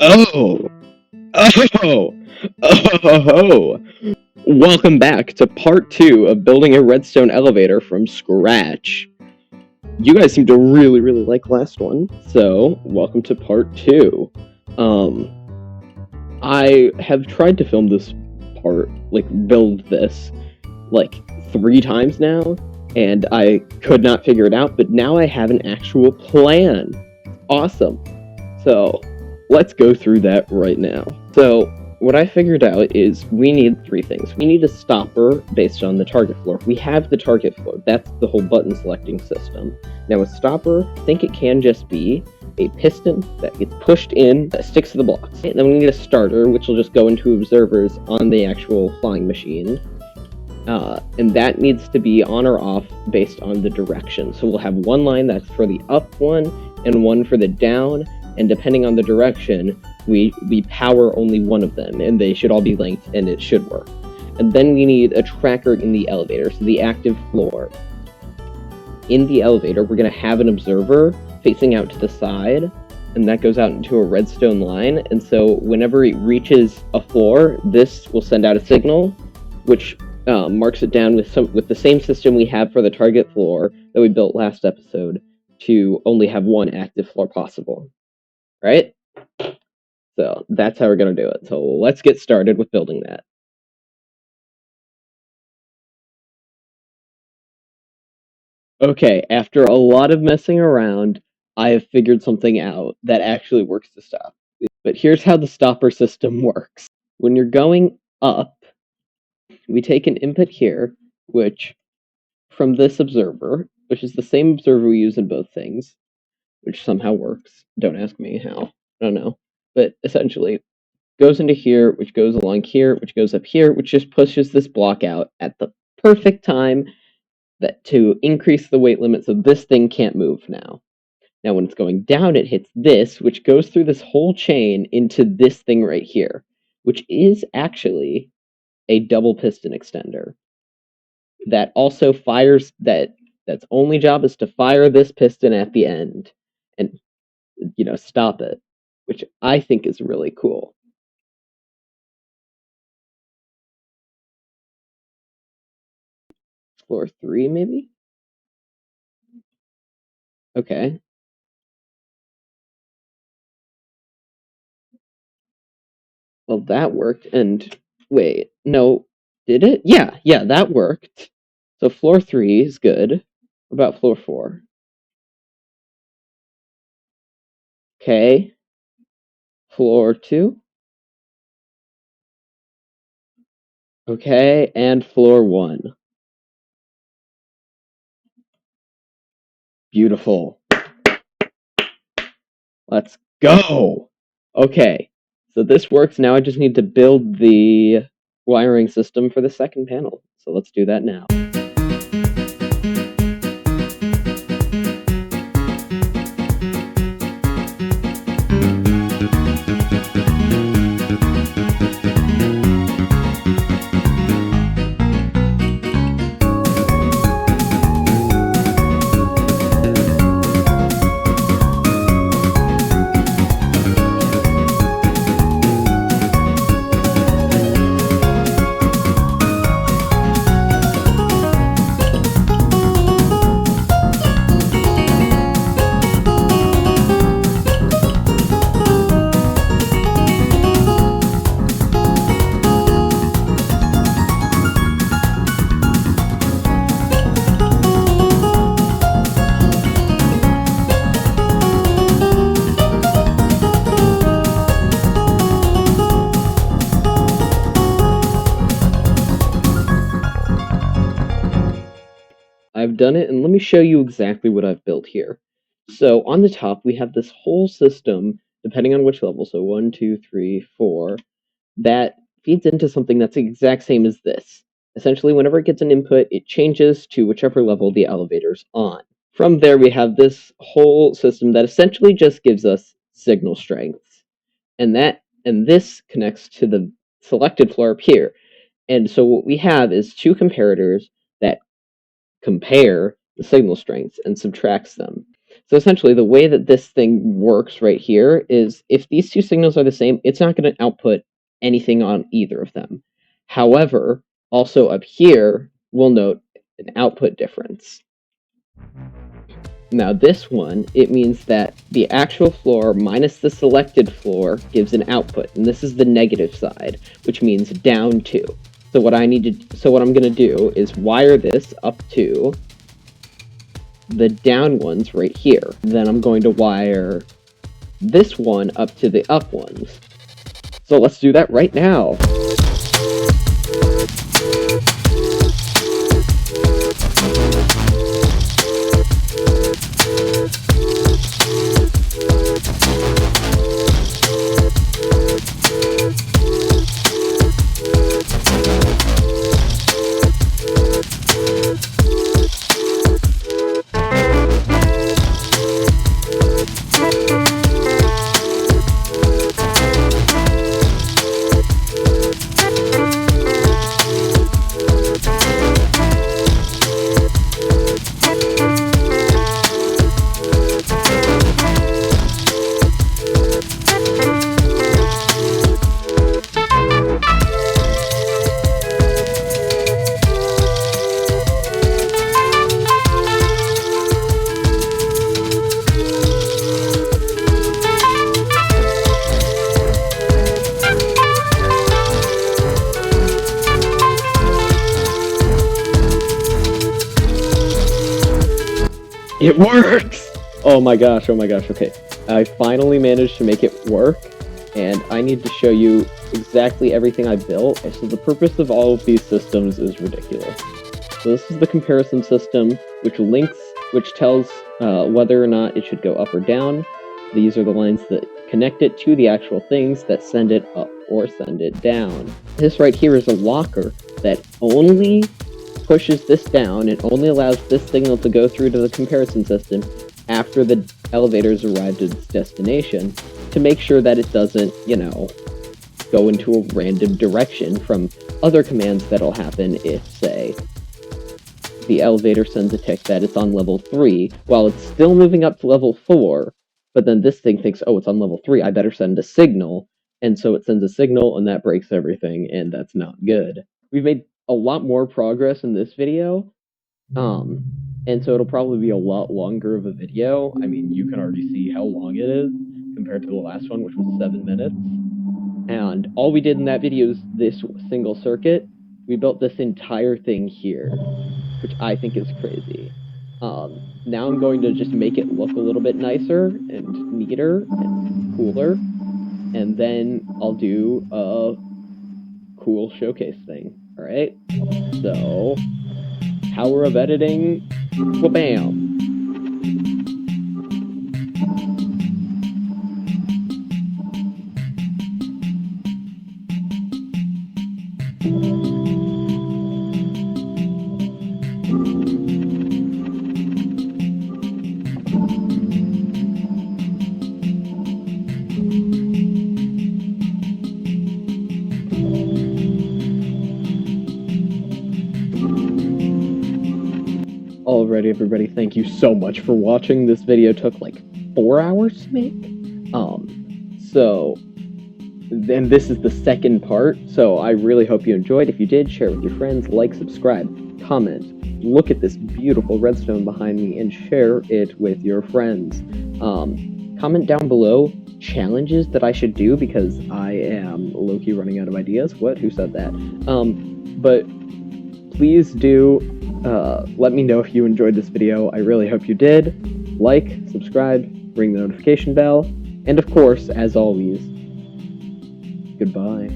Oh, oh, oh, welcome back to part 2 of building a redstone elevator from scratch. You guys seem to really like last one, so welcome to part 2. I have tried to film this part, build this, 3 times now, and I could not figure it out, but now I have an actual plan. Awesome. So, let's go through that right now. So, what I figured out is we need 3 things. We need a stopper based on the target floor. We have the target floor. That's the whole button selecting system. Now, a stopper, I think it can just be a piston that gets pushed in, that sticks to the blocks. And then we need a starter, which will just go into observers on the actual flying machine. And that needs to be on or off based on the direction. So we'll have one line that's for the up one and one for the down, and depending on the direction, we power only one of them, and they should all be linked, and it should work. And then we need a tracker in the elevator, so the active floor. In the elevator, we're going to have an observer facing out to the side, and that goes out into a redstone line, and so whenever it reaches a floor, this will send out a signal, which marks it down with the same system we have for the target floor that we built last episode to only have one active floor possible. Right? So that's how we're going to do it. So let's get started with building that. Okay, after a lot of messing around, I have figured something out that actually works to stop. But here's how the stopper system works. When you're going up, we take an input here, which from this observer, which is the same observer we use in both things, which somehow works. Don't ask me how. I don't know. But essentially, goes into here, which goes along here, which goes up here, which just pushes this block out at the perfect time to increase the weight limit so this thing can't move now. Now, when it's going down, it hits this, which goes through this whole chain into this thing right here, which is actually a double piston extender. That also fires, that's only job is to fire this piston at the end and, stop it, which I think is really cool. Floor 3, maybe? Okay. Well, that worked, and wait, no, did it? Yeah, that worked. So floor 3 is good. What about floor 4? Okay. Floor 2? Okay, and floor 1. Beautiful. Let's go! Okay, so this works. Now I just need to build the wiring system for the second panel. So let's do that now. I've done it, and let me show you exactly what I've built here. So on the top, we have this whole system, depending on which level, so 1, 2, 3, 4, that feeds into something that's the exact same as this. Essentially, whenever it gets an input, it changes to whichever level the elevator's on. From there, we have this whole system that essentially just gives us signal strengths. And this connects to the selected floor up here. And so what we have is 2 comparators that compare the signal strengths and subtracts them. So essentially, the way that this thing works right here is if these two signals are the same, it's not going to output anything on either of them. However, also up here, we'll note an output difference. Now this one, it means that the actual floor minus the selected floor gives an output, and this is the negative side, which means down 2. So what I'm going to do is wire this up to the down ones right here. Then I'm going to wire this one up to the up ones. So let's do that right now. It works! Oh my gosh, okay. I finally managed to make it work, and I need to show you exactly everything I built. So the purpose of all of these systems is ridiculous. So this is the comparison system, which tells whether or not it should go up or down. These are the lines that connect it to the actual things that send it up or send it down. This right here is a locker that only pushes this down and only allows this signal to go through to the comparison system after the elevator's arrived at its destination to make sure that it doesn't, go into a random direction from other commands that'll happen if, say, the elevator sends a tick that it's on level 3 while it's still moving up to level 4, but then this thing thinks, oh, it's on level 3, I better send a signal, and so it sends a signal and that breaks everything, and that's not good. We've made a lot more progress in this video, and so it'll probably be a lot longer of a video. I mean, you can already see how long it is compared to the last one, which was 7 minutes. And all we did in that video is this single circuit. We built this entire thing here, which I think is crazy. Now I'm going to just make it look a little bit nicer and neater and cooler, and then I'll do a cool showcase thing. Alright, so, power of editing, wha-bam! Alrighty, everybody, thank you so much for watching. This video took like 4 hours to make. And this is the second part, so I really hope you enjoyed. If you did, share it with your friends, like, subscribe, comment, look at this beautiful redstone behind me, and share it with your friends. Comment down below challenges that I should do, because I am low-key running out of ideas. What? Who said that? But please do let me know if you enjoyed this video. I really hope you did. Like, subscribe, ring the notification bell, and of course, as always, goodbye.